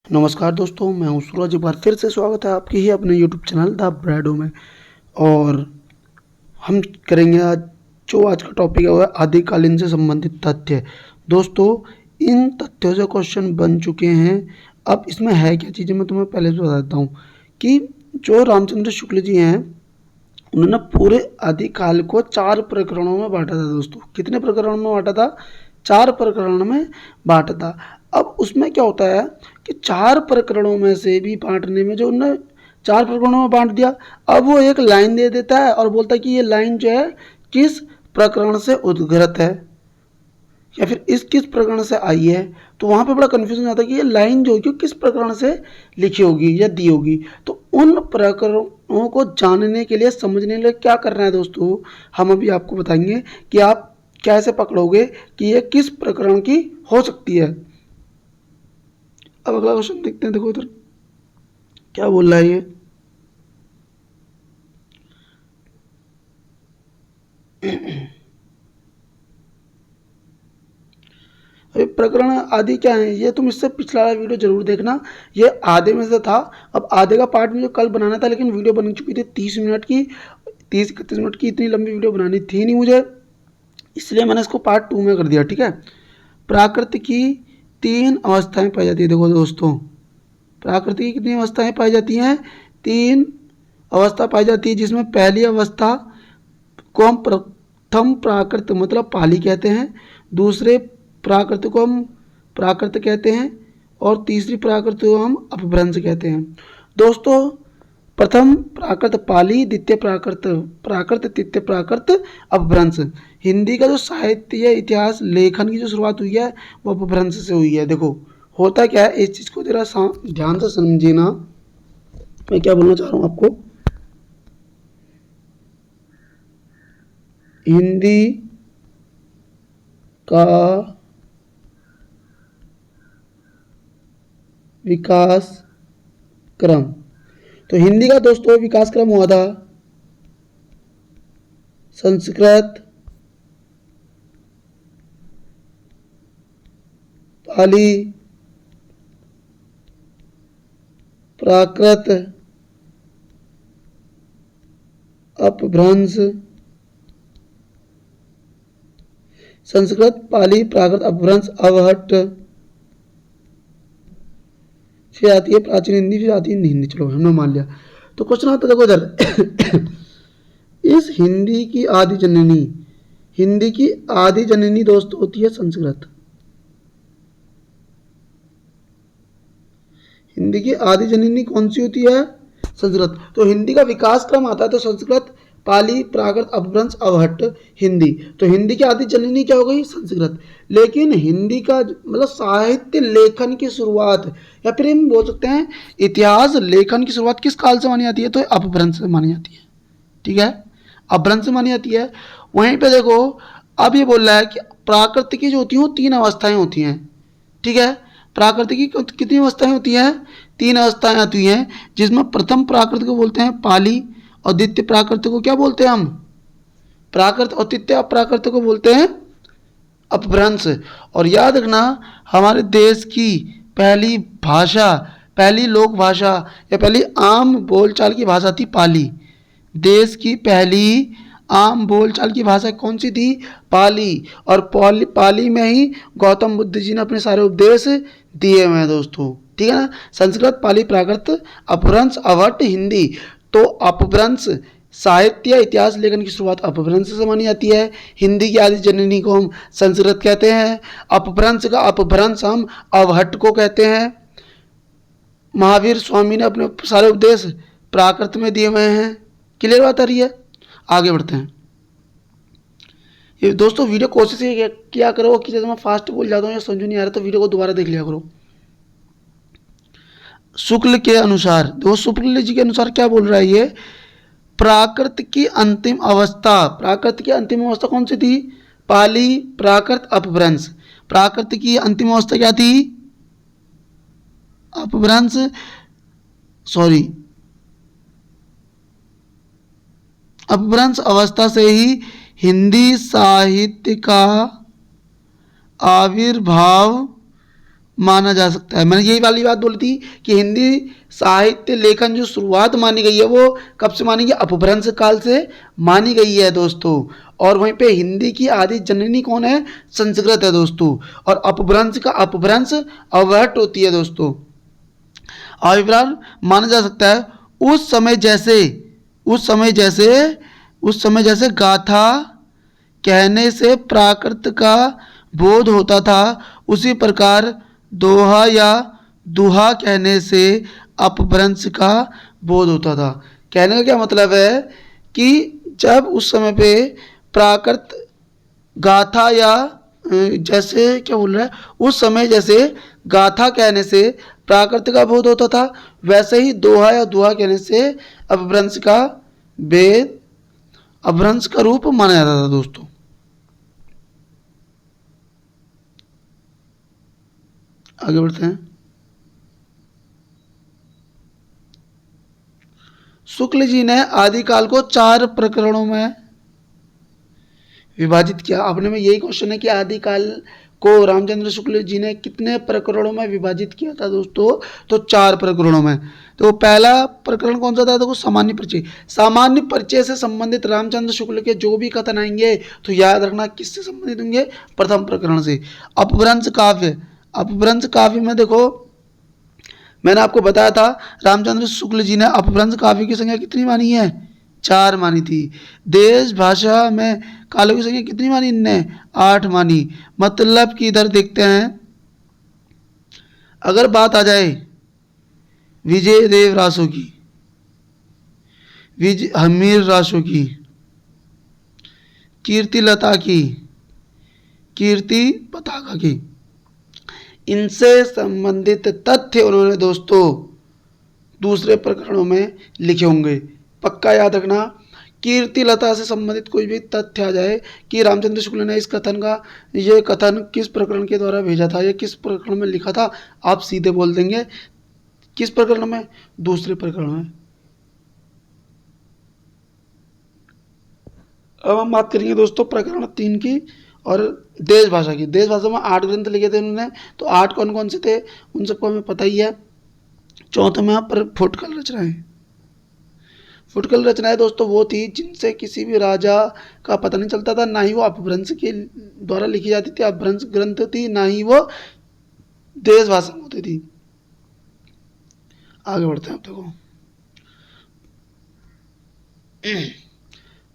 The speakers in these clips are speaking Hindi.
नमस्कार दोस्तों, मैं हूँ सूरज। एक बार फिर से स्वागत है आपके ही अपने यूट्यूब चैनल द ब्रैडो में। और हम करेंगे आज का टॉपिक है वो है आदिकालीन से संबंधित तथ्य। दोस्तों, इन तथ्यों से क्वेश्चन बन चुके हैं। अब इसमें है क्या चीज़ें, मैं तुम्हें पहले से बता देता हूँ कि जो रामचंद्र शुक्ल जी हैं, उन्होंने पूरे आदिकाल को 4 प्रकरणों में बाँटा था। दोस्तों, कितने प्रकरणों में बाँटा था? 4 प्रकरण में बाँटा था। अब उसमें क्या होता है कि 4 प्रकरणों में से भी बाँटने में जो उन्होंने 4 प्रकरणों में बाँट दिया, अब वो एक लाइन दे देता है और बोलता है कि ये लाइन जो है किस प्रकरण से उद्गृत है या फिर इस किस प्रकरण से आई है। तो वहाँ पे बड़ा कन्फ्यूजन हो जाता है कि ये लाइन जो होगी किस प्रकरण से लिखी होगी या दी होगी। तो उन प्रकरणों को जानने के लिए, समझने के लिए क्या करना है दोस्तों, हम अभी आपको बताएंगे कि आप कैसे पकड़ोगे कि ये किस प्रकरण की हो सकती है। अब अगला क्वेश्चन देखते हैं। देखो इधर क्या बोल रहा है ये। अभी प्रकरण आदि क्या है, ये तुम इससे पिछला वाला वीडियो जरूर देखना। ये आधे में से था। अब आधे का पार्ट मुझे कल बनाना था, लेकिन वीडियो बन चुकी थी 30 मिनट की। 30-31 मिनट की इतनी लंबी वीडियो बनानी थी नहीं मुझे, इसलिए मैंने इसको पार्ट 2 में कर दिया। ठीक है। प्राकृति की 3 अवस्थाएं पाई जाती है। देखो दोस्तों, प्राकृति की कितनी अवस्थाएं पाई जाती हैं? 3 अवस्था पाई जाती है, जिसमें पहली अवस्था को हम प्रथम प्राकृत मतलब पाली कहते हैं, दूसरे प्राकृत को हम प्राकृत कहते हैं और तीसरी प्राकृत को हम अपभ्रंश कहते हैं। दोस्तों, प्रथम प्राकृत पाली, द्वितीय प्राकृत प्राकृत, तृतीय प्राकृत अपभ्रंश। हिंदी का जो साहित्य इतिहास लेखन की जो शुरुआत हुई है वो अपभ्रंश से हुई है। देखो होता क्या है, इस चीज़ को जरा ध्यान से समझना। मैं क्या बोलना चाह रहा हूँ आपको। हिंदी का विकास क्रम, तो हिंदी का दोस्तों विकास क्रम हुआ था संस्कृत, पाली, प्राकृत, अपभ्रंश। संस्कृत, पाली, प्राकृत, अपभ्रंश, अवहट्ट, फिर आती है प्राचीन हिंदी, फिर आती है हिंदी। चलो हमने मान लिया। तो क्वेश्चन आता है, देखो इधर इस हिंदी की आदि जननी, हिंदी की आदि जननी दोस्तों होती है संस्कृत। हिंदी की आदि जननी कौन सी होती है? संस्कृत। तो हिंदी का विकास क्रम आता है तो संस्कृत, पाली, प्राकृत, अपभ्रंश, अवहट्ट, हिंदी। तो हिंदी की आदि जननी क्या हो गई? संस्कृत। लेकिन हिंदी का मतलब साहित्य लेखन की शुरुआत, या फिर हम बोल सकते हैं इतिहास लेखन की शुरुआत किस काल से मानी जाती है? तो अपभ्रंश से मानी जाती है। ठीक है, अपभ्रंश से मानी जाती है। वहीं पे देखो, अब ये बोल रहा है कि प्राकृत की जो होती है 3 अवस्थाएं होती हैं। ठीक है, प्राकृत की कितनी अवस्थाएं होती हैं? 3 अवस्थाएं आती हैं, जिसमें प्रथम प्राकृत को बोलते हैं पाली और द्वितीय प्राकृत को क्या बोलते हैं हम? प्राकृत, और तृतीय प्राकृत को बोलते हैं अपभ्रंश। और याद रखना, हमारे देश की पहली भाषा, पहली लोक भाषा या पहली आम बोलचाल की भाषा थी पाली। देश की पहली आम बोलचाल की भाषा कौन सी थी? पाली। और पाली में ही गौतम बुद्ध जी ने अपने सारे उपदेश दिए हुए हैं दोस्तों। ठीक है ना। संस्कृत, पाली, प्राकृत, अपभ्रंश, अवहट्ट, हिंदी। तो अपभ्रंश साहित्य इतिहास लेखन की शुरुआत अपभ्रंश से मानी जाती है। हिंदी की आदि जननी को हम संस्कृत कहते हैं। अपभ्रंश का अपभ्रंश हम अवहट्ट को कहते हैं। महावीर स्वामी ने अपने सारे उपदेश प्राकृत में दिए हुए हैं। क्लियर बात आ रही है? आगे बढ़ते हैं। ये दोस्तों वीडियो कोशिश ये किया करो कि जैसे मैं फास्ट बोल जाता हूँ या समझ नहीं आ रहा तो वीडियो को दोबारा देख लिया करो। शुक्ल के अनुसार, देखो शुक्ल जी के अनुसार क्या बोल रहा है ये, प्राकृत की अंतिम अवस्था, प्राकृत की अंतिम अवस्था कौन सी थी? पाली, प्राकृत, अपभ्रंश। प्राकृत की अंतिम अवस्था क्या थी? अपभ्रंश, सॉरी, अपभ्रंश अवस्था से ही हिंदी साहित्य का आविर्भाव माना जा सकता है। मैंने यही वाली बात बोली थी कि हिंदी साहित्य लेखन जो शुरुआत मानी गई है वो कब से मानी गई, अपभ्रंश काल से मानी गई है दोस्तों। और वहीं पे हिंदी की आदि जननी कौन है, संस्कृत है दोस्तों। और अपभ्रंश का अपभ्रंश अवहट होती है दोस्तों। अभिप्राय माना जा सकता है उस समय जैसे गाथा कहने से प्राकृत का बोध होता था, उसी प्रकार दोहा या दुहा कहने से अपभ्रंश का बोध होता था। कहने का क्या मतलब है कि जब उस समय पे प्राकृत गाथा या जैसे क्या बोल रहा है, उस समय जैसे गाथा कहने से प्राकृत का बोध होता था, वैसे ही दोहा या दुहा कहने से अपभ्रंश का रूप माना जाता था दोस्तों। आगे बढ़ते हैं। शुक्ल जी ने आदिकाल को 4 प्रकरणों में विभाजित किया। आपने में यही क्वेश्चन है कि आदिकाल को रामचंद्र शुक्ल जी ने कितने प्रकरणों में विभाजित किया था दोस्तों, तो 4 प्रकरणों में। तो पहला प्रकरण कौन सा था, देखो सामान्य परिचय। सामान्य परिचय से संबंधित रामचंद्र शुक्ल के जो भी कथन आएंगे तो याद रखना किससे संबंधित होंगे, प्रथम प्रकरण से। अपभ्रंश काव्य में देखो मैंने आपको बताया था रामचंद्र शुक्ल जी ने अपभ्रंश काव्य की संख्या कितनी मानी है, 4 मानी थी। देश भाषा में कालों की संख्या कितनी मानी इनने, 8 मानी। मतलब कि इधर देखते हैं, अगर बात आ जाए विजय देव रासो की, हमीर रासो की, कीर्ति लता की, कीर्ति पताका की, इनसे संबंधित तथ्य उन्होंने दोस्तों दूसरे प्रकरणों में लिखे होंगे। पक्का याद रखना, कीर्ति लता से संबंधित कोई भी तथ्य आ जाए कि रामचंद्र शुक्ल ने इस कथन का ये कथन किस प्रकरण के द्वारा भेजा था या किस प्रकरण में लिखा था, आप सीधे बोल देंगे किस प्रकरण में, दूसरे प्रकरण में। अब हम बात करेंगे दोस्तों प्रकरण 3 की और देश भाषा की। देश भाषा में 8 ग्रंथ लिखे थे उन्होंने, तो 8 कौन कौन से थे उन सबको हमें पता ही है। चौथे में यहाँ पर फुटकल रचनाएं दोस्तों वो थी जिनसे किसी भी राजा का पता नहीं चलता था, ना ही वो अपभ्रंश के द्वारा लिखी जाती थी, अपभ्रंश ग्रंथ थी, ना ही वो देश भाषा में होती थी। आगे बढ़ते हैं। अब देखो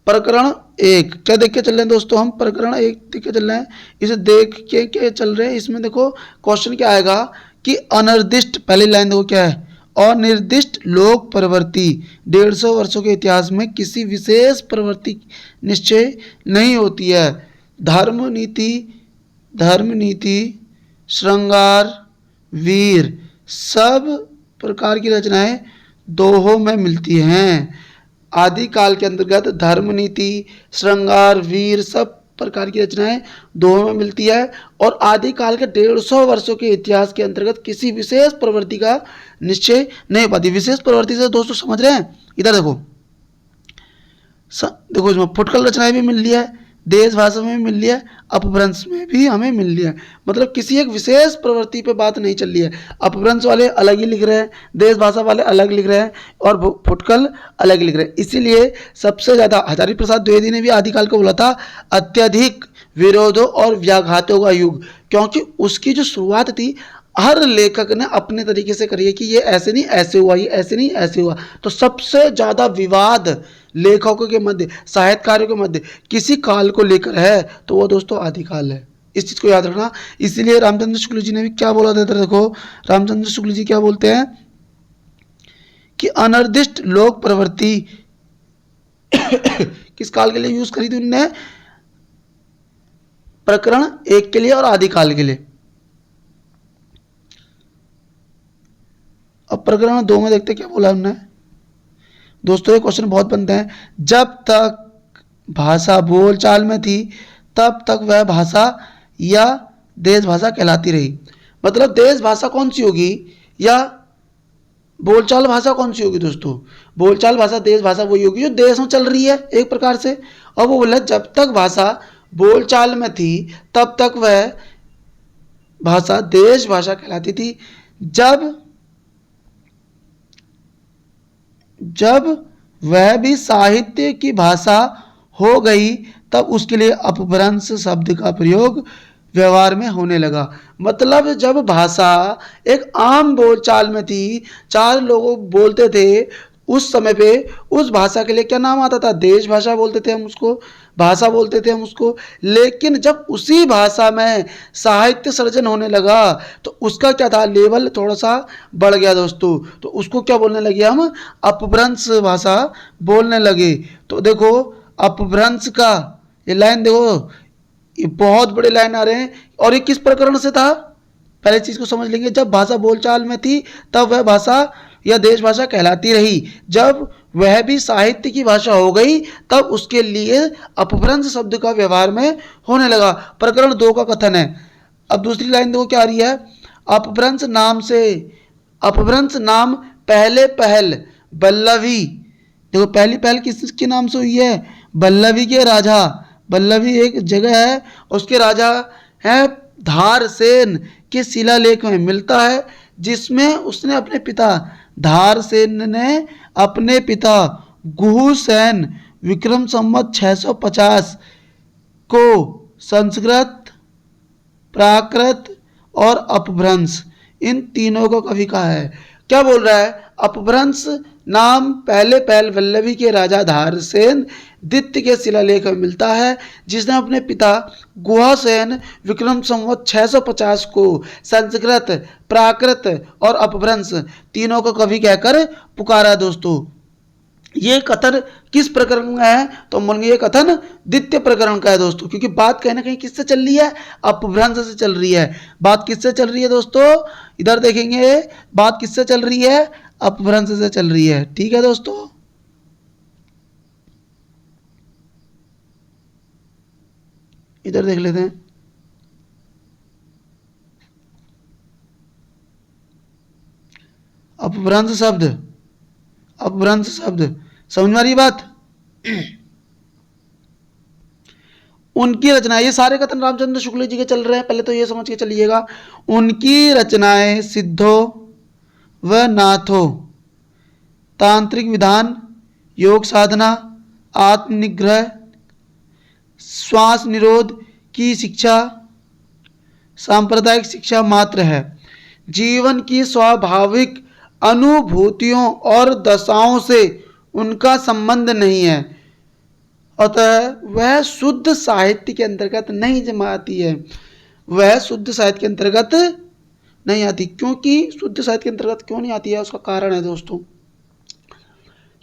प्रकरण 1 क्या देख के चल रहे हैं दोस्तों, हम प्रकरण 1 देख के चल रहे हैं। इसे देख के चल रहे हैं। इसमें देखो क्वेश्चन क्या आएगा कि अनिर्दिष्ट, पहली लाइन देखो क्या है, अनिर्दिष्ट लोक प्रवृत्ति 150 वर्षों के इतिहास में किसी विशेष प्रवृत्ति निश्चय नहीं होती है। धर्म नीति श्रृंगार वीर सब प्रकार की रचनाएं दोहों में मिलती हैं। आदिकाल के अंतर्गत धर्म नीति श्रृंगार वीर सब प्रकार की रचनाएं दोहों में मिलती है। और आदिकाल के 150 वर्षों के इतिहास के अंतर्गत किसी विशेष प्रवृत्ति का निश्चय नहीं हो पाती। विशेष प्रवृत्ति से दोस्तों समझ रहे हैं, इधर देखो देखो इसमें फुटकल रचनाएं भी मिल रही है, देश भाषा में भी मिल रही है, अपभ्रंश में भी हमें मिल रही है। मतलब किसी एक विशेष प्रवृत्ति पे बात नहीं चल रही है। अपभ्रंश वाले अलग ही लिख रहे हैं, देश भाषा वाले अलग लिख रहे हैं और फुटकल अलग लिख रहे हैं। इसीलिए सबसे ज़्यादा हजारी प्रसाद द्विवेदी ने भी आदिकाल को बोला था अत्यधिक विरोधों और व्याघातों का युग, क्योंकि उसकी जो शुरुआत थी हर लेखक ने अपने तरीके से करी है कि ये ऐसे नहीं ऐसे हुआ, ये ऐसे नहीं ऐसे हुआ। तो सबसे ज़्यादा विवाद लेखकों के मध्य, साहित्यकारों के मध्य किसी काल को लेकर है तो वो दोस्तों आदिकाल है। इस चीज़ को याद रखना। इसलिए रामचंद्र शुक्ल जी ने भी क्या बोला था, देखो रामचंद्र शुक्ल जी क्या बोलते हैं कि अनिर्दिष्ट लोक प्रवृत्ति किस काल के लिए यूज करी थी उन्होंने, प्रकरण 1 के लिए और आदिकाल के लिए। अब प्रकरण 2 में देखते क्या बोला उन्होंने। दोस्तों ये क्वेश्चन बहुत बनते हैं। जब तक भाषा बोलचाल में थी तब तक वह भाषा या देश भाषा कहलाती रही। मतलब देश भाषा कौन सी होगी या बोलचाल भाषा कौन सी होगी दोस्तों, बोलचाल भाषा देश भाषा वही होगी जो देश में चल रही है एक प्रकार से। और वो बोला जब तक भाषा बोलचाल में थी तब तक वह भाषा देश भाषा कहलाती थी। जब जब वह भी साहित्य की भाषा हो गई तब उसके लिए अपभ्रंश शब्द का प्रयोग व्यवहार में होने लगा। मतलब जब भाषा एक आम बोलचाल में थी, चार लोग बोलते थे, उस समय पे उस भाषा के लिए क्या नाम आता था? देश भाषा बोलते थे हम उसको, भाषा बोलते थे हम उसको। लेकिन जब उसी भाषा में साहित्य सर्जन होने लगा तो उसका क्या था? लेवल थोड़ा सा बढ़ गया दोस्तों। तो उसको क्या बोलने लगे हम? अपभ्रंश भाषा बोलने लगे। तो देखो अपभ्रंश का ये लाइन देखो, ये बहुत बड़े लाइन आ रहे हैं। और ये किस प्रकरण से था? पहले चीज को समझ लेंगे। जब भाषा बोलचाल में थी तब वह भाषा या देश भाषा कहलाती रही। जब वह भी साहित्य की भाषा हो गई तब उसके लिए अपभ्रंश शब्द का व्यवहार में होने लगा। प्रकरण 2 का कथन है। अब दूसरी लाइन देखो क्या आ रही है? अपभ्रंश नाम से, अपभ्रंश नाम पहले पहल बल्लवी, देखो पहली पहल किसके नाम से हुई है? बल्लवी के राजा, बल्लवी एक जगह है, उसके राजा है धारसेन के शिलालेख में मिलता है, जिसमें उसने अपने पिता धारसेन ने अपने पिता गुहुसेन विक्रम संवत 650 को संस्कृत, प्राकृत और अपभ्रंश इन तीनों को कवि कहा है। क्या बोल रहा है? अपभ्रंश नाम पहले पहल वल्लभी के राजा धारसेन द्वितीय के शिलालेख में मिलता है, जिसने अपने पिता गुहासेन विक्रम संवत 650 को संस्कृत, प्राकृत और अपभ्रंश तीनों को कवि कहकर पुकारा। दोस्तों ये कथन किस प्रकरण का है? तो बोलेंगे ये कथन द्वितीय प्रकरण का है दोस्तों, क्योंकि बात कहीं ना कहीं किससे चल रही है? अपभ्रंश से चल रही है। बात किससे चल रही है दोस्तों? इधर देखेंगे, बात किससे चल रही है? अपभ्रंश से चल रही है। ठीक है दोस्तों, इधर देख लेते हैं। अपभ्रंश शब्द, अपभ्रंश शब्द समझ में आ रही बात? उनकी रचनाएं, ये सारे कथन रामचंद्र शुक्ल जी के चल रहे हैं, पहले तो ये समझ के चलिएगा। उनकी रचनाएं सिद्धो व नाथो, तांत्रिक विधान, योग साधना, आत्मनिग्रह, श्वास निरोध की शिक्षा, सांप्रदायिक शिक्षा मात्र है। जीवन की स्वाभाविक अनुभूतियों और दशाओं से उनका संबंध नहीं है, अतः वह शुद्ध साहित्य के अंतर्गत नहीं जमा आती है। वह शुद्ध साहित्य के अंतर्गत नहीं आती। क्योंकि शुद्ध साहित्य के अंतर्गत क्यों नहीं आती है? उसका कारण है दोस्तों,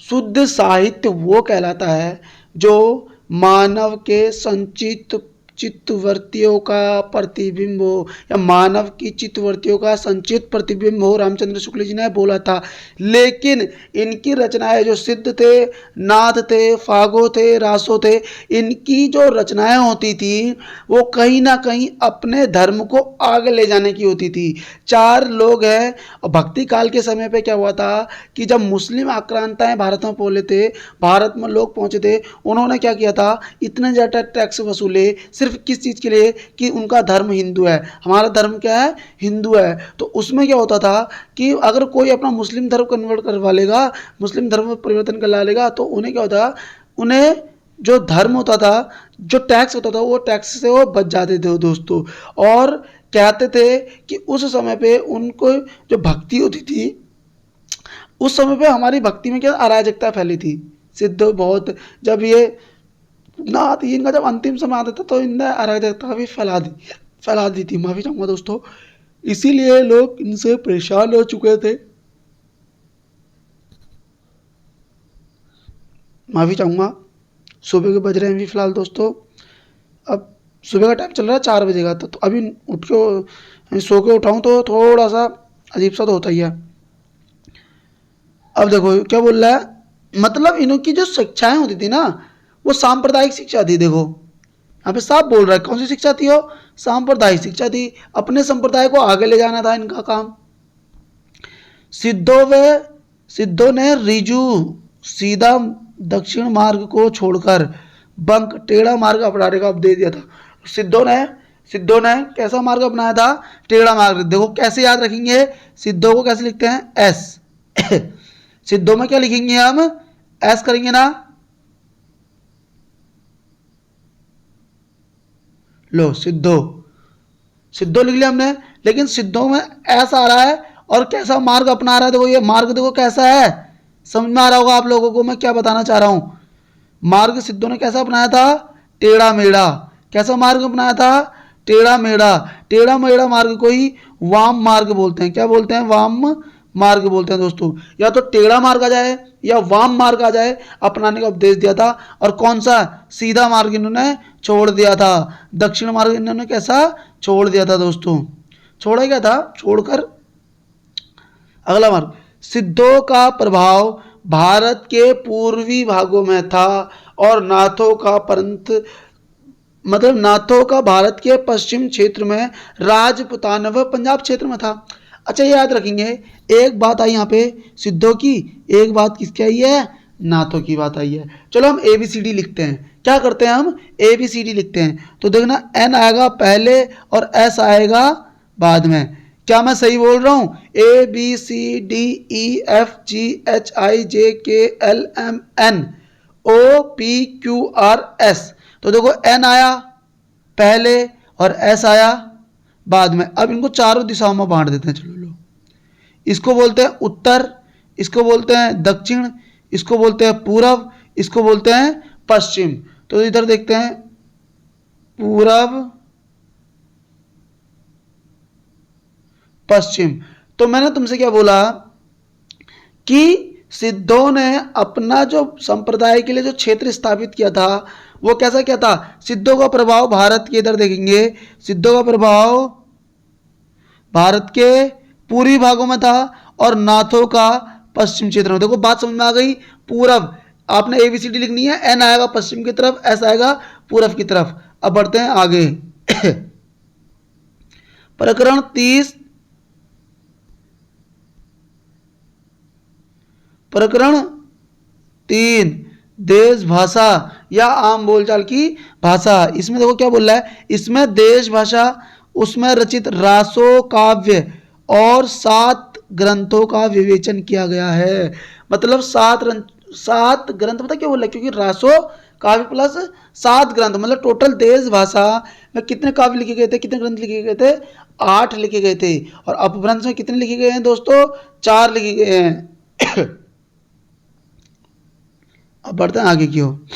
शुद्ध साहित्य वो कहलाता है जो मानव के संचित चित्तवृत्तियों का प्रतिबिंब हो, या मानव की चित्तवृत्तियों का संचित प्रतिबिंब हो। रामचंद्र शुक्ल जी ने बोला था। लेकिन इनकी रचनाएं जो सिद्ध थे, नाथ थे, फागो थे, रासो थे, इनकी जो रचनाएं होती थी वो कहीं ना कहीं अपने धर्म को आगे ले जाने की होती थी। चार लोग हैं, और भक्ति काल के समय पे क्या हुआ था कि जब मुस्लिम आक्रांताएं भारत में पहुंचे थे, भारत में लोग पहुंचे थे, उन्होंने क्या किया था? इतने ज़्यादा टैक्स वसूले सिर्फ किस चीज़ के लिए? कि उनका धर्म हिंदू है, हमारा धर्म क्या है? हिंदू है। तो उसमें क्या होता था कि अगर कोई अपना मुस्लिम धर्म कन्वर्ट करवा लेगा, मुस्लिम धर्म में परिवर्तन करवा लेगा, तो उन्हें क्या होता? उन्हें जो धर्म होता था, जो टैक्स होता था, वो टैक्स से वो बच जाते थे दोस्तों। और कहते थे कि उस समय पे उनको जो भक्ति होती थी, उस समय पे हमारी भक्ति में क्या अराजकता फैली थी। सिद्ध बहुत, जब ये नाथ इनका जब अंतिम समय आता था तो इनने अराजकता भी फैला दी थी। माफी चाहूँगा दोस्तों, इसीलिए लोग इनसे परेशान हो चुके थे। माफी चाहूँगा। सुबह के बज रहे हैं अभी फिलहाल दोस्तों, अब सुबह का टाइम चल रहा है 4 बजे का, तो अभी उठ के सो के उठाऊँ तो थोड़ा सा अजीब सा तो होता ही है। अब देखो क्या बोल रहा है, मतलब इनकी जो शिक्षाएं होती थी ना, वो सांप्रदायिक शिक्षा थी। देखो यहाँ पे साफ बोल रहा है, कौन सी शिक्षा थी वो? सांप्रदायिक शिक्षा थी। अपने संप्रदाय को आगे ले जाना था इनका काम। सिद्धों ने रिजु सीधा दक्षिण मार्ग को छोड़कर बंक टेढ़ा मार्ग अपनाने का उपदेश दिया था। सिद्धों ने सिद्धों ने कैसा मार्ग अपनाया था? टेढ़ा मार्ग। देखो कैसे याद रखेंगे सिद्धों को, कैसे लिखते हैं? एस। सिद्धों में क्या लिखेंगे हम? एस करेंगे ना। लो सिद्धों, सिद्धों लिख लिया हमने, लेकिन सिद्धों में एस आ रहा है और कैसा मार्ग अपना रहा है? देखो ये मार्ग देखो कैसा है, समझ में आ रहा होगा आप लोगों को मैं क्या बताना चाह रहा हूं। मार्ग सिद्धों ने कैसा अपनाया था? टेढ़ा मेढ़ा। कैसा मार्ग अपनाया था? टेढ़ा मेढ़ा। टेढ़ा मेढ़ा मार्ग को ही वाम मार्ग बोलते हैं। क्या बोलते हैं? वाम मार्ग बोलते हैं दोस्तों। या तो टेढ़ा मार्ग आ जाए या वाम मार्ग आ जाए, अपनाने का उपदेश दिया था। और कौन सा? सीधा मार्ग इन्होंने छोड़ दिया था। दक्षिण मार्ग इन्होंने कैसा छोड़ दिया था दोस्तों? छोड़ा क्या था? छोड़कर अगला मार्ग। सिद्धों का प्रभाव भारत के पूर्वी भागों में था और नाथों का पंथ, मतलब नाथों का भारत के पश्चिम क्षेत्र में, राजपुताना व पंजाब क्षेत्र में था। अच्छा ये याद रखेंगे, एक बात आई यहाँ पे सिद्धों की, एक बात किसकी आई है? नाथों की बात आई है। चलो हम ABCD लिखते हैं। क्या करते हैं हम? ABCD लिखते हैं। तो देखना N आएगा पहले और S आएगा बाद में। क्या मैं सही बोल रहा हूँ? ABCDEFGHIJKLMNOPQRS। तो देखो N आया पहले और S आया बाद में। अब इनको चारों दिशाओं में बांट देते हैं। चलो लो, इसको बोलते हैं उत्तर, इसको बोलते हैं दक्षिण, इसको बोलते हैं पूरब, इसको बोलते हैं पश्चिम। तो इधर देखते हैं पूरब पश्चिम। तो मैंने तुमसे क्या बोला कि सिद्धों ने अपना जो संप्रदाय के लिए जो क्षेत्र स्थापित किया था वो कैसा क्या था? सिद्धों का प्रभाव भारत के, इधर देखेंगे, सिद्धों का प्रभाव भारत के पूर्वी भागों में था और नाथों का पश्चिम क्षेत्र में। देखो बात समझ में आ गई? पूरब, आपने ABCD लिखनी है। N आएगा पश्चिम की तरफ, S आएगा पूरब की तरफ। अब बढ़ते हैं आगे। प्रकरण 30, प्रकरण 3, देश भाषा या आम बोलचाल की भाषा। इसमें देखो क्या बोल रहा है, इसमें देश भाषा, उसमें रचित रासो काव्य और 7 ग्रंथों का विवेचन किया गया है। मतलब 7 ग्रंथ, पता क्या बोल रहा है? क्योंकि रासो काव्य प्लस 7 ग्रंथ, मतलब टोटल देश भाषा में कितने काव्य लिखे गए थे, कितने ग्रंथ लिखे गए थे? 8 लिखे गए थे। और अपभ्रंश में कितने लिखे गए हैं दोस्तों? 4 लिखे गए हैं। अब बढ़ते हैं आगे की ओर।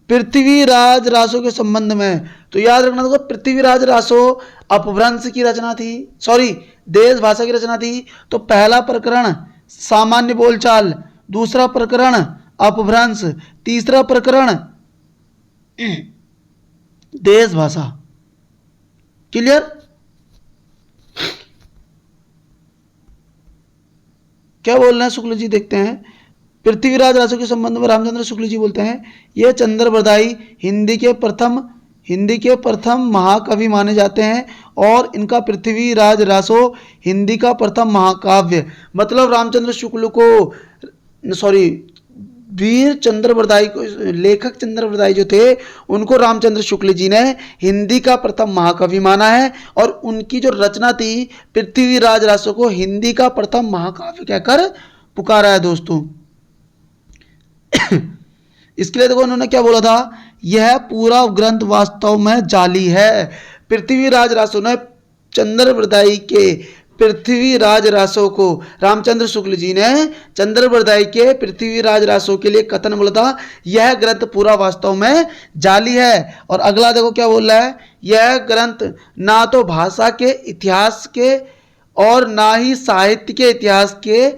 पृथ्वीराज रासो के संबंध में तो याद रखना, देखो पृथ्वीराज रासो अपभ्रंश की रचना थी, सॉरी देश भाषा की रचना थी। तो पहला प्रकरण सामान्य बोलचाल, दूसरा प्रकरण अपभ्रंश, तीसरा प्रकरण देश भाषा। क्लियर? क्या बोल रहे हैं शुक्ल जी? देखते हैं। पृथ्वीराज रासो के संबंध में रामचंद्र शुक्ल जी बोलते हैं, ये चंद्रबरदाई हिंदी के प्रथम महाकवि माने जाते हैं और इनका पृथ्वीराज रासो हिंदी का प्रथम महाकाव्य। मतलब रामचंद्र शुक्ल को, सॉरी वीर चंद्रबरदाई को, लेखक चंद्रबरदाई जो थे उनको रामचंद्र शुक्ल जी ने हिंदी का प्रथम महाकवि माना है और उनकी जो रचना थी पृथ्वीराज रासो को हिंदी का प्रथम महाकाव्य कहकर पुकारा है दोस्तों। इसके लिए देखो उन्होंने क्या बोला था, यह पूरा ग्रंथ वास्तव में जाली है। पृथ्वीराज रासो ने चंद्रबरदाई के पृथ्वीराज रासो को, रामचंद्र शुक्ल जी ने चंद्रबरदाई के पृथ्वीराज रासो के लिए कथन बोला था, यह ग्रंथ पूरा वास्तव में जाली है। और अगला देखो क्या बोल रहा है, यह ग्रंथ ना तो भाषा के इतिहास के और ना ही साहित्य के इतिहास के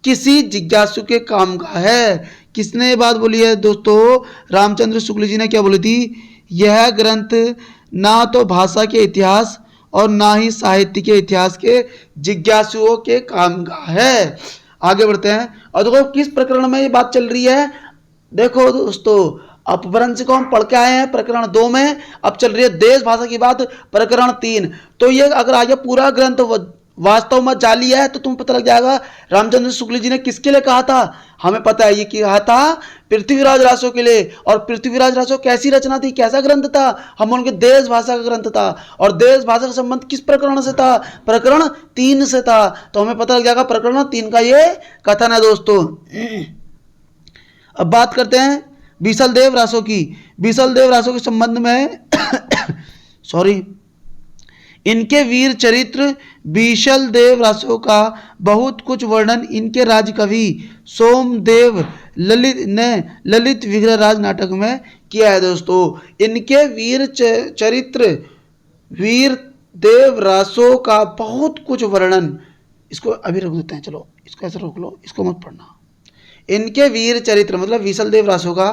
किसी जिज्ञासु के काम का है। किसने ये बात बोली है दोस्तों? रामचंद्र शुक्ल जी ने क्या बोली थी? यह ग्रंथ ना तो भाषा के इतिहास और ना ही साहित्य के इतिहास के जिज्ञासुओं के काम का है। आगे बढ़ते हैं और देखो किस प्रकरण में ये बात चल रही है। देखो दोस्तों अपभ्रंश को हम पढ़ के आए हैं प्रकरण 2 में, अब चल रही है देश भाषा की बात प्रकरण 3। तो ये अगर आ गया पूरा ग्रंथ वास्तव में जाली है, तो तुम्हें पता लग जाएगा रामचंद्र शुक्ल जी ने किसके लिए कहा था। हमें पता है ये कहा था पृथ्वीराज रासो के लिए। और पृथ्वीराज रासो कैसी रचना थी, कैसा ग्रंथ था, हम उनके देश भाषा का ग्रंथ था। और देश भाषा का संबंध किस प्रकरण से था, प्रकरण 3 से था। तो हमें पता लग जाएगा प्रकरण 3 का ये कथन है दोस्तों। अब बात करते हैं बीसलदेव रासो की। बीसलदेव रासो के संबंध में सॉरी, इनके वीर चरित्र बीसलदेव रासो का बहुत कुछ वर्णन इनके राज कवि सोमदेव ललित ने ललित विग्रह राज नाटक में किया है दोस्तों। इनके वीर चरित्र वीर देव रासो का बहुत कुछ वर्णन, इसको अभी रोक देते हैं, चलो इसको ऐसे रोक लो, इसको मत पढ़ना। इनके वीर चरित्र मतलब बीसलदेव रासो का,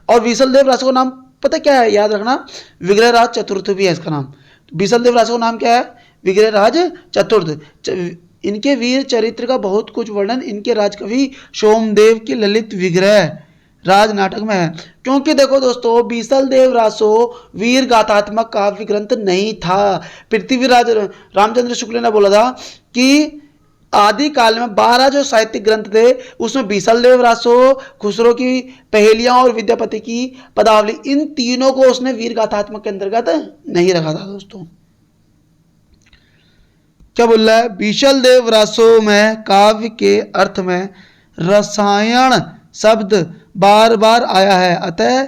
और बीसलदेव रासो का नाम पता क्या है, याद रखना, विग्रहराज चतुर्थ भी है इसका नाम। बीसलदेव रासो का नाम क्या है, विग्रहराज चतुर्थ। इनके वीर चरित्र का बहुत कुछ वर्णन इनके राजकवि सोमदेव की ललित विग्रह राज नाटक में है। क्योंकि देखो दोस्तों, बीसलदेव रासो वीर गाथात्मक काव्य ग्रंथ नहीं था। पृथ्वीराज रामचंद्र शुक्ल ने बोला था कि आदि काल में 12 जो साहित्यिक ग्रंथ थे उसमें बीसलदेव रासो, खुसरो की पहेलियां और विद्यापति की पदावली, इन तीनों को उसने वीर गाथात्मक के अंतर्गत नहीं रखा था दोस्तों। क्या बोल रहा है, बीसलदेव रासो में काव्य के अर्थ में रसायन शब्द बार बार आया है, अतः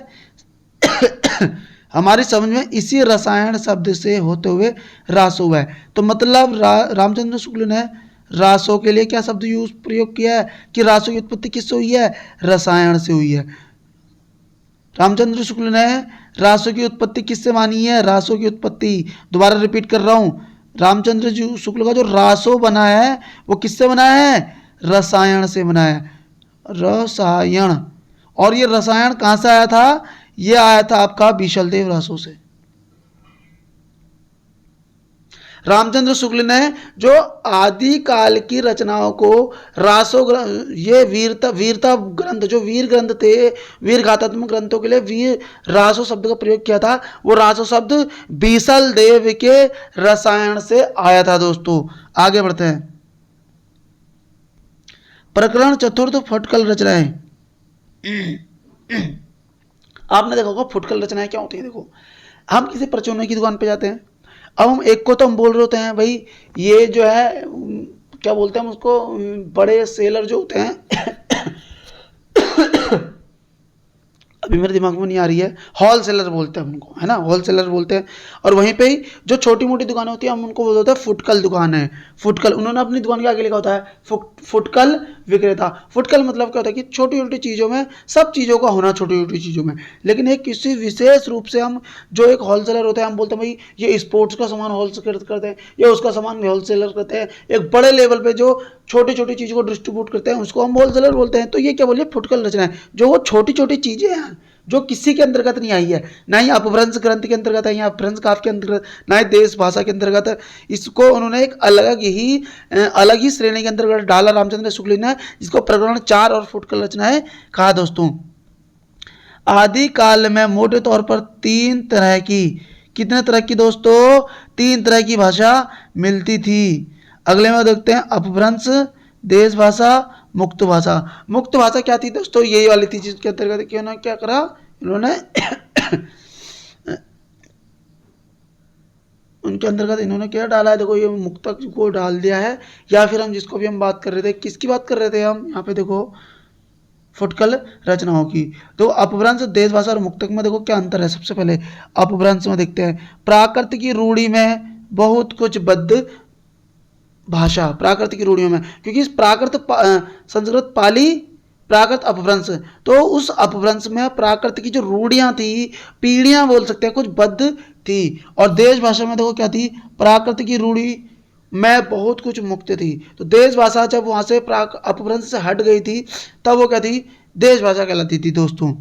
हमारी समझ में इसी रसायन शब्द से होते हुए रासो है। तो मतलब रामचंद्र शुक्ल ने रासो के लिए क्या शब्द यूज प्रयोग किया है कि रासो की उत्पत्ति किससे हुई है, रसायन से हुई है। रामचंद्र शुक्ल ने रासो की उत्पत्ति किससे मानी है, रासो की उत्पत्ति, दोबारा रिपीट कर रहा हूं, रामचंद्र शुक्ल का जो रासो बना है वो किससे बना है, रसायन से बना है, रसायन। और ये रसायन कहां से आया था, ये आया था आपका बीसलदेव रासो से। रामचंद्र शुक्ल ने जो आदि काल की रचनाओं को रासो ये वीरता ग्रंथ, जो वीर ग्रंथ थे, वीर गाथात्मक ग्रंथों के लिए वीर रासो शब्द का प्रयोग किया था, वो रासो शब्द बीसलदेव के रसायन से आया था दोस्तों। आगे बढ़ते हैं, प्रकरण चतुर्थ फुटकल रचनाएं। आपने देखा होगा फुटकल रचनाएं क्या होती है। देखो, हम किसी परचून की दुकान पे जाते हैं, अब हम एक को तो हम बोल रहे होते हैं भाई ये जो है क्या बोलते हैं हम उसको, बड़े सेलर जो होते हैं अभी मेरे दिमाग में नहीं आ रही है, होल सेलर बोलते हैं उनको, है ना, होल सेलर बोलते हैं। और वहीं पे ही जो छोटी मोटी दुकानें होती है हम उनको बोलते हैं फुटकल दुकान है, फुटकल। उन्होंने अपनी दुकान के आगे लिखा होता है फुटकल विक्रेता। फुटकल मतलब क्या होता है कि छोटी छोटी चीज़ों में, सब चीज़ों का होना छोटी छोटी चीज़ों में, लेकिन एक किसी विशेष रूप से हम जो एक होलसेलर होता है हम बोलते हैं भाई ये स्पोर्ट्स का सामान होलसेल करते हैं, या उसका सामान होलसेलर करते हैं। एक बड़े लेवल पे जो छोटी छोटी चीज़ों को डिस्ट्रीब्यूट करते हैं उसको हम होलसेलर बोलते हैं। तो ये क्या बोलिए, फुटकल रचना है, जो वो छोटी छोटी चीज़ें हैं जो किसी के अंतर्गत नहीं आई है, ना ही अपभ्रंश ग्रंथ के अंतर्गत है, या अपभ्रंश काव्य के अंतर्गत, ना ही देश भाषा के अंतर्गत है। इसको उन्होंने एक अलग ही श्रेणी के अंतर्गत डाला रामचंद्र शुक्ल ने, जिसको प्रकरण 4 और फुटकल रचनाएं कहा दोस्तों। आदि काल में मोटे तौर पर 3 तरह की, कितने तरह की दोस्तों, 3 तरह की भाषा मिलती थी। अगले में देखते हैं अपभ्रंश, देश भाषा, मुक्त भाषा। मुक्त भाषा क्या थी दोस्तों, यही वाली थी जिसके अंतर्गत क्यों ना क्या करा इन्होंने उनके अंतर्गत इन्होंने क्या डाला है, देखो ये मुक्तक को डाल दिया है। या फिर हम जिसको भी हम बात कर रहे थे, किसकी बात कर रहे थे हम, यहाँ पे देखो फुटकल रचनाओं की। तो अपभ्रंश, देश भाषा और मुक्तक में देखो क्या अंतर है। सबसे पहले अपभ्रंश में देखते हैं, प्राकृत की रूढ़ी में बहुत कुछ बद्ध भाषा, प्राकृत की रूढ़ियों में, क्योंकि इस प्राकृत संस्कृत पाली प्राकृत अपभ्रंश, तो उस अपभ्रंश में प्राकृत की जो रूढ़ियां थी, पीढ़ियां बोल सकते हैं, कुछ बद्ध थी। और देश भाषा में देखो क्या थी, प्राकृत की रूढ़ी में बहुत कुछ मुक्त थी। तो देश भाषा जब वहां से अपभ्रंश से हट गई थी तब वो क्या थी, देश भाषा कहलाती थी दोस्तों।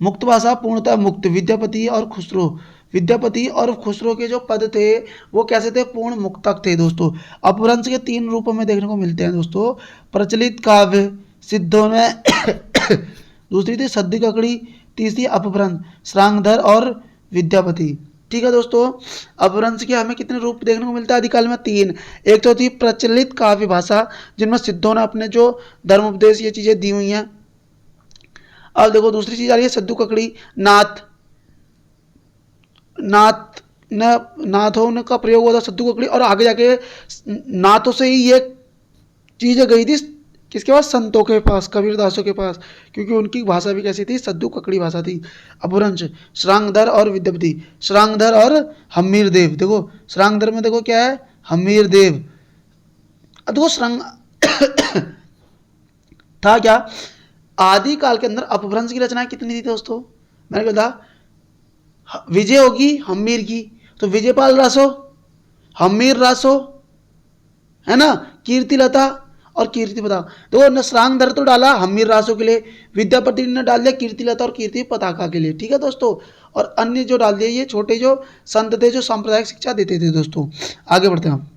मुक्त भाषा पूर्णतः मुक्त, विद्यापति और खुसरो के जो पद थे वो कैसे थे, पूर्ण मुक्तक थे दोस्तों। अपभ्रंश के 3 रूपों में देखने को मिलते हैं दोस्तों, प्रचलित काव्य, सिद्धों में दूसरी थी सद्य ककड़ी, तीसरी अपभ्रंश, श्रांगधर और विद्यापति। ठीक है दोस्तों। अपभ्रंश के हमें कितने रूप देखने को मिलता है आदिकाल में? 3। एक तो होती है प्रचलित काव्य भाषा, जिनमें सिद्धों ने अपने जो धर्म उपदेश ये चीजें दी हुई हैं। अब देखो दूसरी चीज आ रही है सद्दू ककड़ी, नाथ नाथ न नाथों का प्रयोग हुआ था सद्दू ककड़ी, और आगे जाके नाथों से ही ये चीजें गई थी किसके पास? संतों के पास, कबीरदासों के पास, क्योंकि उनकी भाषा भी कैसी थी? सद्दू ककड़ी भाषा थी। अपभ्रंश श्रांगधर और विद्यापति, श्रांगधर और हम्मीर देव। देखो श्रांगधर में देखो क्या है? हम्मीर देव। देखो श्रांग था क्या आदि काल के अंदर अपभ्रंश की रचनाएं कितनी थी दोस्तों? मैंने कहा था विजय होगी हम्मीर की, तो विजयपाल रासो, हम्मीर रासो, है ना, कीर्तिलता और कीर्ति पताका। तो न श्रांगधर तो डाला हम्मीर रासो के लिए, विद्यापति ने डाल दिया कीर्तिलता और कीर्ति पताका के लिए। ठीक है दोस्तों। और अन्य जो डाल दिए ये छोटे जो संत थे जो सांप्रदायिक शिक्षा देते थे दोस्तों। आगे बढ़ते हैं हम।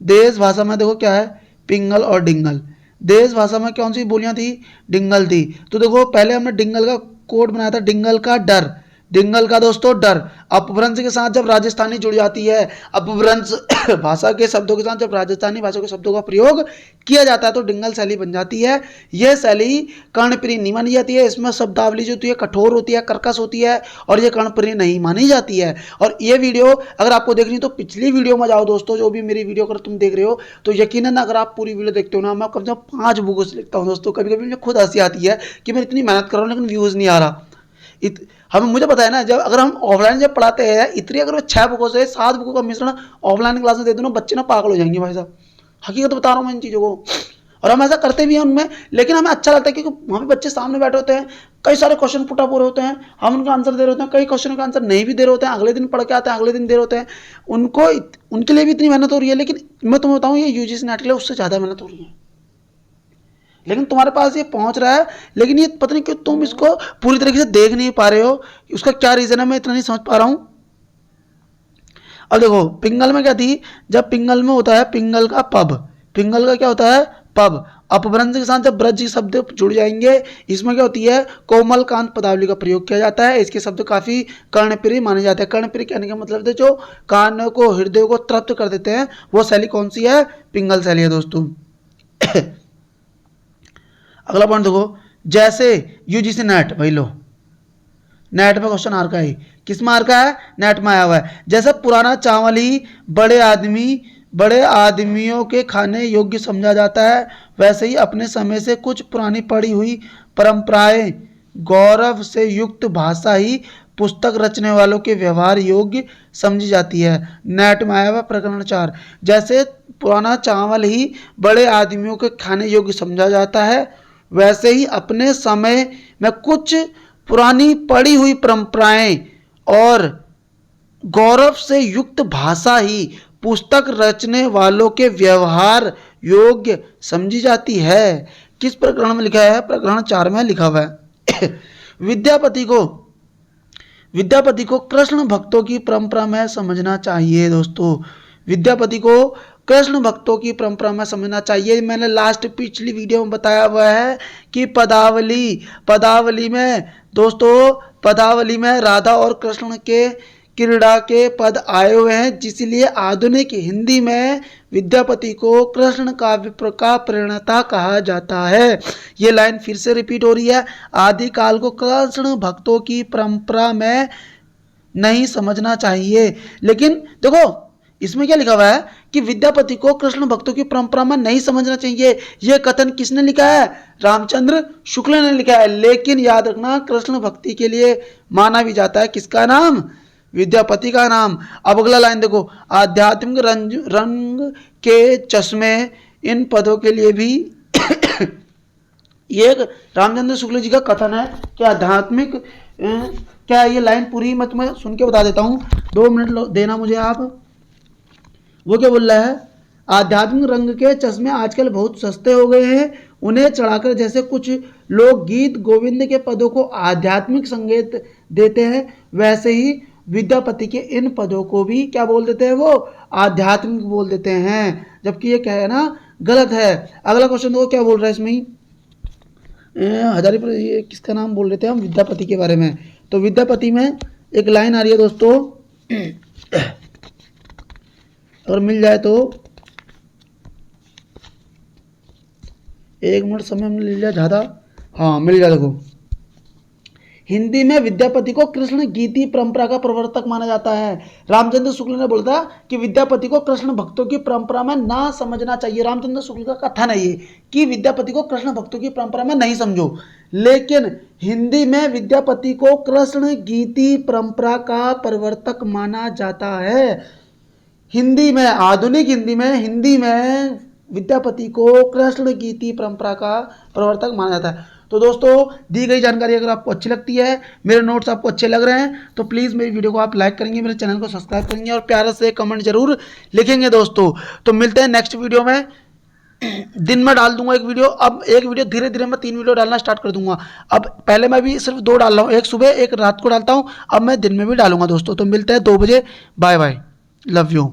देश भाषा में देखो क्या है? पिंगल और डिंगल। देश भाषा में कौन सी बोलियां थी? डिंगल थी। तो देखो पहले हमने डिंगल का कोड बनाया था, डिंगल का डर, डिंगल का दोस्तों डर। अपभ्रंश के साथ जब राजस्थानी जुड़ जाती है, अपभ्रंश भाषा के शब्दों के साथ जब राजस्थानी भाषा के शब्दों का प्रयोग किया जाता है तो डिंगल शैली बन जाती है। यह शैली कर्णप्रिय नहीं मानी जाती है। इसमें शब्दावली जो होती है कठोर होती है, कर्कश होती है, और ये कर्णप्रिय नहीं मानी जाती है। और ये वीडियो अगर आपको देखनी तो पिछली वीडियो में जाओ दोस्तों, जो भी मेरी वीडियो अगर तुम देख रहे हो तो यकीनन अगर आप पूरी वीडियो देखते हो ना, मैं कम से कम 5 बुकों से लिखता हूँ दोस्तों। कभी कभी मुझे खुद हंसी आती है कि मैं इतनी मेहनत कर रहा हूँ लेकिन व्यूज़ नहीं आ रहा। हमें मुझे पता है ना, जब अगर हम ऑफलाइन जब पढ़ाते हैं इतनी अगर 6 बुकों से 7 बुकों का मिश्रण ऑफलाइन क्लास में दे दूँ ना, बच्चे ना पागल हो जाएंगे भाई साहब। हकीकत बता रहा हूँ मैं इन चीज़ों को, और हम ऐसा करते भी हैं उनमें, लेकिन हमें अच्छा लगता है क्योंकि वहाँ पे बच्चे सामने बैठे होते हैं, कई सारे क्वेश्चन पुट अप हो रहे होते हैं, हम उनका आंसर दे रहे होते हैं, कई क्वेश्चन का आंसर नहीं भी दे रहे होते हैं, अगले दिन पढ़ के आते हैं, अगले दिन दे रहे होते हैं। उनको उनके लिए भी इतनी मेहनत हो रही है, लेकिन मैं तुम्हें बताऊँ ये यूजीसी नेट के लिए उससे ज़्यादा मेहनत हो रही है। लेकिन तुम्हारे पास ये पहुंच रहा है, लेकिन ये पता नहीं क्यों तुम इसको पूरी तरीके से देख नहीं पा रहे हो। उसका क्या रीजन है मैं इतना नहीं समझ पा रहा हूं। अब देखो पिंगल में क्या थी? जब पिंगल में होता है पिंगल का पब, पिंगल का क्या होता है? पब। अपभ्रंश के साथ जब ब्रज शब्द जुड़ जाएंगे, इसमें क्या होती है? कोमल कांत पदावली का प्रयोग किया जाता है। इसके शब्द काफी कर्णप्रिय माने जाते हैं। कर्णप्रिय कहने का मतलब है जो कान को हृदय को तृप्त कर देते हैं, वो शैली कौन सी है? पिंगल शैली है दोस्तों। अगला पॉइंट देखो, जैसे यूजीसी नेट, भाई लो नेट में क्वेश्चन आ रखा है, किस में आ रखा है? नेट में आया हुआ है। जैसे पुराना चावल ही बड़े आदमियों के खाने योग्य समझा जाता है, वैसे ही अपने समय से कुछ पुरानी पड़ी हुई परंपराएं, गौरव से युक्त भाषा ही पुस्तक रचने वालों के व्यवहार योग्य समझी जाती है। नेट में आया हुआ प्रकरण 4। जैसे पुराना चावल ही बड़े आदमियों के खाने योग्य समझा जाता है, वैसे ही अपने समय में कुछ पुरानी पड़ी हुई परंपराएं और गौरव से युक्त भाषा ही पुस्तक रचने वालों के व्यवहार योग्य समझी जाती है। किस प्रकरण में लिखा है? प्रकरण 4 में लिखा हुआ है। विद्यापति को कृष्ण भक्तों की परंपरा में समझना चाहिए दोस्तों। विद्यापति को कृष्ण भक्तों की परंपरा में समझना चाहिए। मैंने लास्ट पिछली वीडियो में बताया हुआ है कि पदावली में दोस्तों, पदावली में राधा और कृष्ण के क्रीड़ा के पद आए हुए हैं, जिसलिए आधुनिक हिंदी में विद्यापति को कृष्ण काव्य का प्रणेता कहा जाता है। ये लाइन फिर से रिपीट हो रही है, आदिकाल को कृष्ण भक्तों की परंपरा में नहीं समझना चाहिए। लेकिन देखो इसमें क्या लिखा हुआ है कि विद्यापति को कृष्ण भक्तों की परंपरा में नहीं समझना चाहिए। यह कथन किसने लिखा है? रामचंद्र शुक्ल ने लिखा है। लेकिन याद रखना, कृष्ण भक्ति के लिए माना भी जाता है किसका नाम? विद्यापति का नाम। अब अगला लाइन देखो, आध्यात्मिक रंग के चश्मे, इन पदों के लिए भी ये रामचंद्र शुक्ल जी का कथन है कि आध्यात्मिक क्या ये लाइन पूरी मैं तुम्हें सुन के बता देता हूँ, 2 मिनट देना मुझे आप। वो क्या बोल रहा है? आध्यात्मिक रंग के चश्मे आजकल बहुत सस्ते हो गए हैं, उन्हें चढ़ाकर जैसे कुछ लोग गीत गोविंद के पदों को आध्यात्मिक संगीत देते हैं, वैसे ही विद्यापति के इन पदों को भी क्या बोल देते हैं? वो आध्यात्मिक बोल देते हैं, जबकि ये क्या है ना, गलत है। अगला क्वेश्चन देखो क्या बोल रहा है इसमें, हजारी पर ये किसका नाम बोल रहे थे हम? विद्यापति के बारे में। तो विद्यापति में एक लाइन आ रही है दोस्तों, अगर मिल जाए तो 1 मिनट समय हमने ले लिया ज़्यादा, हाँ मिल गया। देखो, हिंदी में विद्यापति को कृष्ण गीति परंपरा का प्रवर्तक माना जाता है। रामचंद्र शुक्ल ने बोला था कि विद्यापति को कृष्ण भक्तों की परंपरा में ना समझना चाहिए। रामचंद्र शुक्ल का कथन है ये कि विद्यापति को कृष्ण भक्तों की परंपरा में नहीं समझो, लेकिन हिंदी में विद्यापति को कृष्ण गीति परंपरा का प्रवर्तक माना जाता है। हिंदी में, आधुनिक हिंदी में विद्यापति को कृष्ण गीति परंपरा का प्रवर्तक माना जाता है। तो दोस्तों, दी गई जानकारी अगर आपको अच्छी लगती है, मेरे नोट्स आपको अच्छे लग रहे हैं, तो प्लीज़ मेरी वीडियो को आप लाइक करेंगे, मेरे चैनल को सब्सक्राइब करेंगे और प्यारा से कमेंट जरूर लिखेंगे दोस्तों। तो मिलते हैं नेक्स्ट वीडियो में। दिन में डाल दूंगा एक वीडियो, अब एक वीडियो धीरे धीरे मैं 3 वीडियो डालना स्टार्ट कर दूंगा। अब पहले मैं भी सिर्फ 2 डाल रहा हूँ, एक सुबह एक रात को डालता हूँ, अब मैं दिन में भी डालूंगा दोस्तों। तो मिलते हैं 2 बजे, बाय बाय, लव यू।